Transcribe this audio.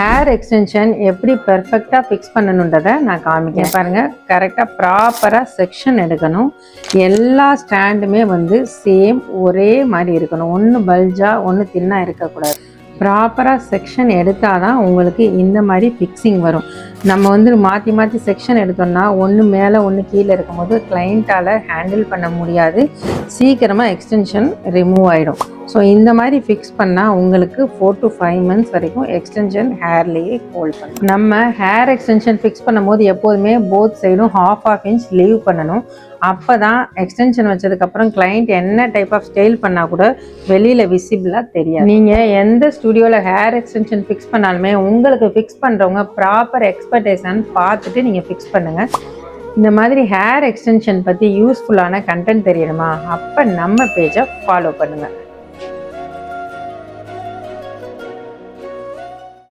Hair extension எப்படி பெர்ஃபெக்டாக fix பண்ணணுன்றதை நான் காமிக்கிறேன் பாருங்கள். கரெக்டாக ப்ராப்பராக செக்ஷன் எடுக்கணும். எல்லா ஸ்டாண்டுமே சேம் ஒரே மாதிரி இருக்கணும். ஒன்று பல்ஜாக ஒன்று தின்னாக இருக்கக்கூடாது. ப்ராப்பராக செக்ஷன் எடுத்தால் தான் உங்களுக்கு இந்த மாதிரி ஃபிக்ஸிங் வரும். நம்ம மாற்றி மாற்றி செக்ஷன் எடுத்தோம்னா ஒன்று மேலே ஒன்று கீழே இருக்கும்போது கிளைண்ட்டால் ஹேண்டில் பண்ண முடியாது. சீக்கிரமாக எக்ஸ்டென்ஷன் ரிமூவ் ஆகிடும். ஸோ இந்த மாதிரி ஃபிக்ஸ் பண்ணால் உங்களுக்கு 4 to 5 months வரைக்கும் எக்ஸ்டென்ஷன் ஹேர்லேயே ஹோல்ட் பண்ணணும். நம்ம ஹேர் எக்ஸ்டென்ஷன் ஃபிக்ஸ் பண்ணும்போது எப்போதுமே போத் சைடும் half inch லீவ் பண்ணணும். அப்போ தான் எக்ஸ்டென்ஷன் வச்சதுக்கப்புறம் கிளைண்ட் என்ன டைப் ஆஃப் ஸ்டைல் பண்ணால் கூட வெளியில் விசிபிளாக தெரியாது. நீங்கள் எந்த ஸ்டுடியோவில் ஹேர் எக்ஸ்டென்ஷன் ஃபிக்ஸ் பண்ணாலுமே உங்களுக்கு ஃபிக்ஸ் பண்ணுறவங்க ப்ராப்பர் எக்ஸ்பர்டைஸான்னு பார்த்துட்டு நீங்கள் ஃபிக்ஸ் பண்ணுங்கள். இந்த மாதிரி ஹேர் எக்ஸ்டென்ஷன் பற்றி யூஸ்ஃபுல்லான கண்டென்ட் தெரியணுமா? அப்போ நம்ம பேஜை ஃபாலோ பண்ணுங்கள்.